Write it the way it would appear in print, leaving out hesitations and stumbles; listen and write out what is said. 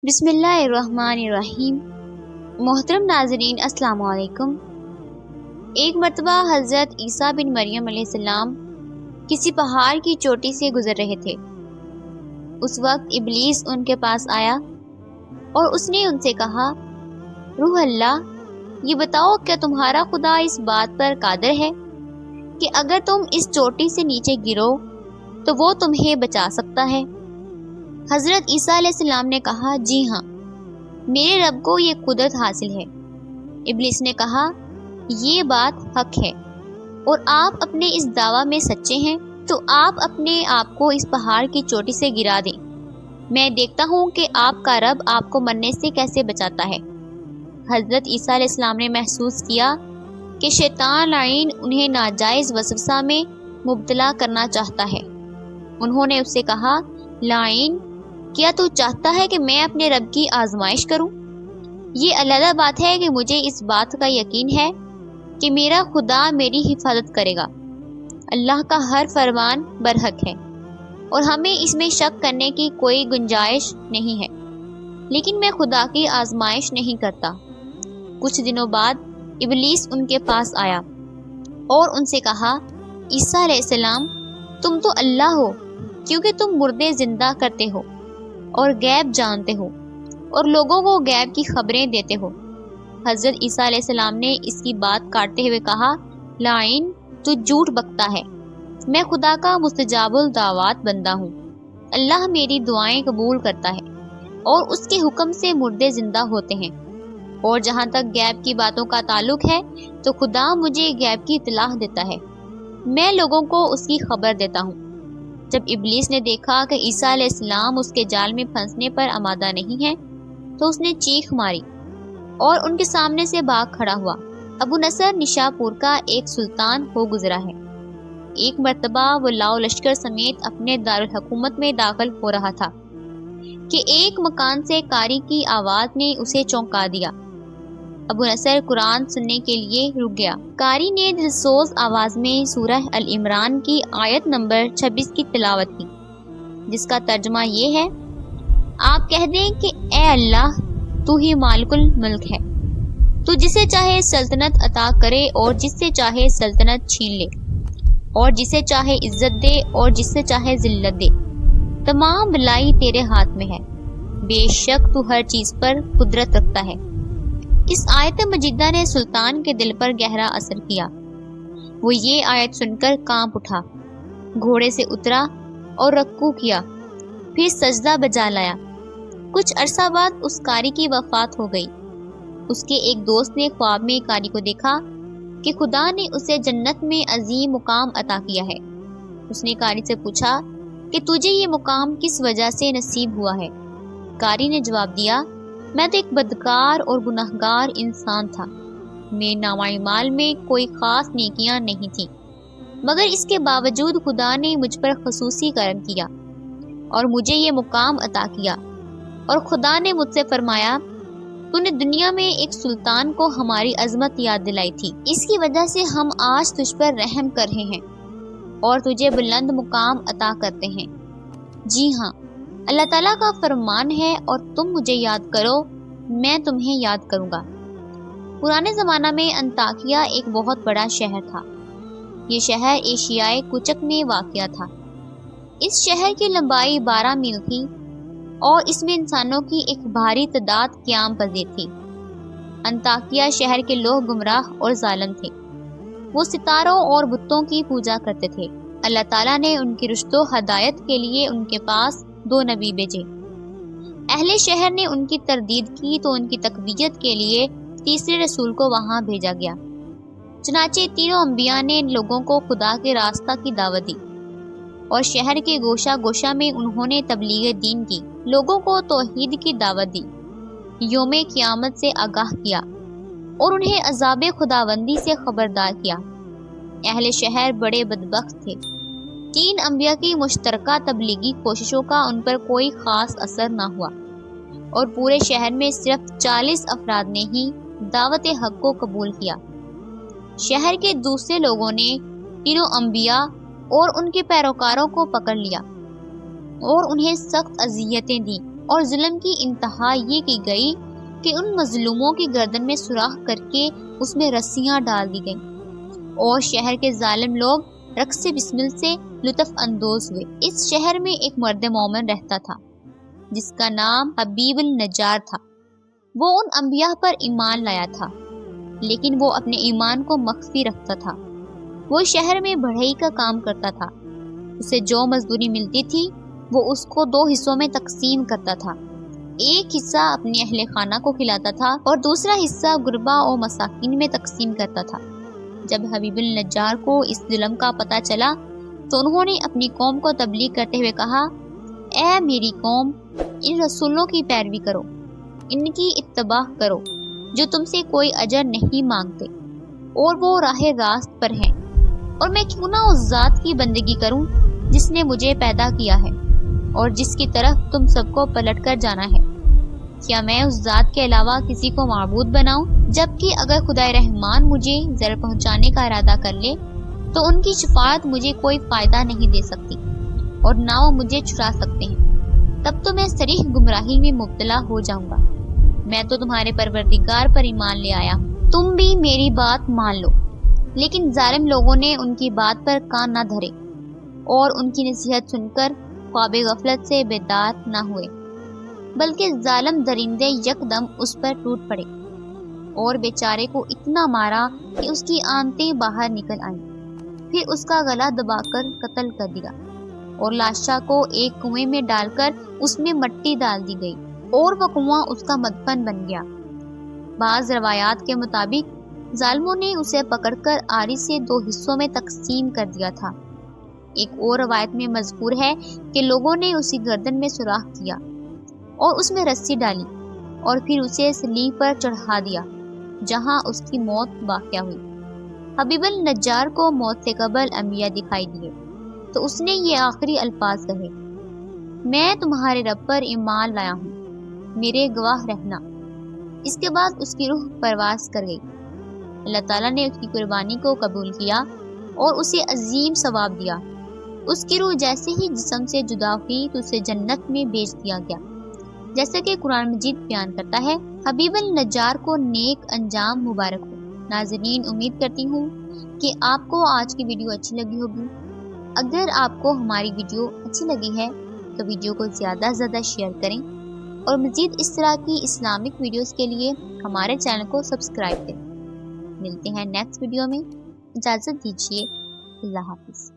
بسم اللہ الرحمن الرحیم۔ محترم ناظرین السلام علیکم۔ ایک مرتبہ حضرت عیسیٰ بن مریم علیہ السلام کسی پہاڑ کی چوٹی سے گزر رہے تھے۔ اس وقت ابلیس ان کے پاس آیا اور اس نے ان سے کہا، روح اللہ، یہ بتاؤ کیا تمہارا خدا اس بات پر قادر ہے کہ اگر تم اس چوٹی سے نیچے گرو تو وہ تمہیں بچا سکتا ہے؟ حضرت عیسیٰ علیہ السلام نے کہا، جی ہاں، میرے رب کو یہ قدرت حاصل ہے۔ ابلیس نے کہا، یہ بات حق ہے اور آپ اپنے اس دعویٰ میں سچے ہیں تو آپ اپنے آپ کو اس پہاڑ کی چوٹی سے گرا دیں، میں دیکھتا ہوں کہ آپ کا رب آپ کو مرنے سے کیسے بچاتا ہے۔ حضرت عیسیٰ علیہ السلام نے محسوس کیا کہ شیطان لعین انہیں ناجائز وسوسہ میں مبتلا کرنا چاہتا ہے۔ انہوں نے اس سے کہا، لعین، کیا تو چاہتا ہے کہ میں اپنے رب کی آزمائش کروں؟ یہ علیحدہ بات ہے کہ مجھے اس بات کا یقین ہے کہ میرا خدا میری حفاظت کرے گا۔ اللہ کا ہر فرمان برحق ہے اور ہمیں اس میں شک کرنے کی کوئی گنجائش نہیں ہے، لیکن میں خدا کی آزمائش نہیں کرتا۔ کچھ دنوں بعد ابلیس ان کے پاس آیا اور ان سے کہا، عیسیٰ علیہ السلام، تم تو اللہ ہو کیونکہ تم مردے زندہ کرتے ہو اور غیب جانتے ہو اور لوگوں کو غیب کی خبریں دیتے ہو۔ حضرت عیسیٰ علیہ السلام نے اس کی بات کاٹتے ہوئے کہا، لعین، تو جھوٹ بکتا ہے، میں خدا کا مستجاب الدعوات بندہ ہوں۔ اللہ میری دعائیں قبول کرتا ہے اور اس کے حکم سے مردے زندہ ہوتے ہیں، اور جہاں تک غیب کی باتوں کا تعلق ہے تو خدا مجھے غیب کی اطلاع دیتا ہے، میں لوگوں کو اس کی خبر دیتا ہوں۔ جب ابلیس نے دیکھا کہ عیسیٰ علیہ السلام اس کے جال میں پھنسنے پر آمادہ نہیں ہے تو اس نے چیخ ماری اور ان کے سامنے سے بھاگ کھڑا ہوا۔ ابو نصر نشا پور کا ایک سلطان ہو گزرا ہے۔ ایک مرتبہ وہ لاؤ لشکر سمیت اپنے دارالحکومت میں داخل ہو رہا تھا کہ ایک مکان سے قاری کی آواز نے اسے چونکا دیا۔ ابو نصر قرآن سننے کے لیے رک گیا۔ قاری نے دلسوز آواز میں سورہ العمران کی آیت نمبر 26 کی تلاوت کی، جس کا ترجمہ یہ ہے، آپ کہہ دیں کہ اے اللہ، تو ہی مالک الملک ہے، تو جسے چاہے سلطنت عطا کرے اور جس سے چاہے سلطنت چھین لے، اور جسے چاہے عزت دے اور جس سے چاہے ذلت دے، تمام بھلائی تیرے ہاتھ میں ہے، بے شک تو ہر چیز پر قدرت رکھتا ہے۔ اس آیت مجیدہ نے سلطان کے دل پر گہرا اثر کیا۔ وہ یہ آیت سن کر کانپ اٹھا، گھوڑے سے اترا اور رکوع کیا، پھر سجدہ بجا لایا۔ کچھ عرصہ بعد اس قاری کی وفات ہو گئی۔ اس کے ایک دوست نے خواب میں قاری کو دیکھا کہ خدا نے اسے جنت میں عظیم مقام عطا کیا ہے۔ اس نے قاری سے پوچھا کہ تجھے یہ مقام کس وجہ سے نصیب ہوا ہے؟ قاری نے جواب دیا، میں تو ایک بدکار اور گناہگار انسان تھا، میرے نامہ اعمال میں کوئی خاص نیکیاں نہیں تھیں، مگر اس کے باوجود خدا نے مجھ پر خصوصی کرم کیا اور مجھے یہ مقام عطا کیا، اور خدا نے مجھ سے فرمایا، تو نے دنیا میں ایک سلطان کو ہماری عظمت یاد دلائی تھی، اس کی وجہ سے ہم آج تجھ پر رحم کر رہے ہیں اور تجھے بلند مقام عطا کرتے ہیں۔ جی ہاں، اللہ تعالیٰ کا فرمان ہے، اور تم مجھے یاد کرو، میں تمہیں یاد کروں گا۔ پرانے زمانہ میں انطاکیہ ایک بہت بڑا شہر تھا۔ یہ شہر ایشیائے کوچک میں واقع تھا۔ اس شہر کی لمبائی 12 میل تھی اور اس میں انسانوں کی ایک بھاری تعداد قیام پذیر تھی۔ انطاکیہ شہر کے لوگ گمراہ اور ظالم تھے۔ وہ ستاروں اور بتوں کی پوجا کرتے تھے۔ اللہ تعالیٰ نے ان کی رشد و ہدایت کے لیے ان کے پاس 2 نبی بھیجے۔ اہل شہر نے ان کی تردید کی تو ان کی تقویت کے لیے تیسرے رسول کو وہاں بھیجا گیا۔ چنانچہ تینوں انبیاء نے لوگوں کو خدا کے راستہ کی دعوت دی اور شہر کے گوشہ گوشہ میں انہوں نے تبلیغ دین کی، لوگوں کو توحید کی دعوت دی، یوم قیامت سے آگاہ کیا اور انہیں عذاب خداوندی سے خبردار کیا۔ اہل شہر بڑے بدبخت تھے۔ 3 انبیاء کی مشترکہ تبلیغی کوششوں کا ان پر کوئی خاص اثر نہ ہوا اور پورے شہر میں صرف 40 افراد نے ہی دعوت حق کو قبول کیا۔ شہر کے دوسرے لوگوں نے تینوں انبیاء اور ان کے پیروکاروں کو پکڑ لیا اور انہیں سخت اذیتیں دیں اور ظلم کی انتہا یہ کی گئی کہ ان مظلوموں کی گردن میں سوراخ کر کے اس میں رسیاں ڈال دی گئیں اور شہر کے ظالم لوگ رقص بسمل سے لطف اندوز ہوئے۔ اس شہر میں ایک مرد مومن رہتا تھا جس کا نام حبیب النجار تھا۔ وہ ان انبیاء پر ایمان لایا تھا لیکن وہ اپنے ایمان کو مخفی رکھتا تھا۔ وہ شہر میں بڑھئی کا کام کرتا تھا۔ اسے جو مزدوری ملتی تھی وہ اس کو 2 حصوں میں تقسیم کرتا تھا۔ ایک حصہ اپنے اہل خانہ کو کھلاتا تھا اور دوسرا حصہ غربا اور مساکین میں تقسیم کرتا تھا۔ جب حبیب النجار کو اس ظلم کا پتہ چلا تو انہوں نے اپنی قوم کو تبلیغ کرتے ہوئے کہا، اے میری قوم، ان رسولوں کی پیروی کرو، ان کی اتباع کرو جو تم سے کوئی اجر نہیں مانگتے اور وہ راہ راست پر ہیں، اور میں کیوں نہ اس ذات کی بندگی کروں جس نے مجھے پیدا کیا ہے اور جس کی طرف تم سب کو پلٹ کر جانا ہے۔ کیا میں اس ذات کے علاوہ کسی کو معبود بناؤں؟ جبکہ اگر خدائے رحمان مجھے ضرر پہنچانے کا ارادہ کر لے تو ان کی شفاعت مجھے کوئی فائدہ نہیں دے سکتی اور نہ وہ مجھے چھڑا سکتے ہیں، تب تو میں صریح گمراہی میں مبتلا ہو جاؤں گا۔ میں تو تمہارے پروردگار پر ایمان لے آیا ہوں، تم بھی میری بات مان لو۔ لیکن ظالم لوگوں نے ان کی بات پر کان نہ دھرے اور ان کی نصیحت سن کر خواب غفلت سے بیدار نہ ہوئے، بلکہ ظالم درندے یکدم اس پر ٹوٹ پڑے اور بیچارے کو اتنا مارا کہ اس کی آنتیں باہر نکل آئیں۔ پھر اس کا گلا دبا کر قتل کر دیا اور لاشا کو ایک کنویں میں ڈال کر اس میں مٹی ڈال دی گئی اور وہ کنواں اس کا مدفن بن گیا۔ بعض روایات کے مطابق ظالموں نے اسے پکڑ کر آری سے 2 حصوں میں تقسیم کر دیا تھا۔ ایک اور روایت میں مذکور ہے کہ لوگوں نے اسی گردن میں سوراخ کیا اور اس میں رسی ڈالی اور پھر اسے صلیب پر چڑھا دیا جہاں اس کی موت واقع ہوئی۔ حبیب النجار کو موت سے قبل انبیاء دکھائی دیے تو اس نے یہ آخری الفاظ کہے، میں تمہارے رب پر ایمان لایا ہوں، میرے گواہ رہنا۔ اس کے بعد اس کی روح پرواز کر گئی۔ اللہ تعالیٰ نے اس کی قربانی کو قبول کیا اور اسے عظیم ثواب دیا۔ اس کی روح جیسے ہی جسم سے جدا ہوئی تو اسے جنت میں بھیج دیا گیا، جیسا کہ قرآن مجید بیان کرتا ہے۔ حبیب النجار کو نیک انجام مبارک ہو۔ ناظرین، امید کرتی ہوں کہ آپ کو آج کی ویڈیو اچھی لگی ہوگی۔ اگر آپ کو ہماری ویڈیو اچھی لگی ہے تو ویڈیو کو زیادہ سے زیادہ شیئر کریں اور مزید اس طرح کی اسلامک ویڈیوز کے لیے ہمارے چینل کو سبسکرائب کریں۔ ملتے ہیں نیکسٹ ویڈیو میں، اجازت دیجیے، اللہ حافظ۔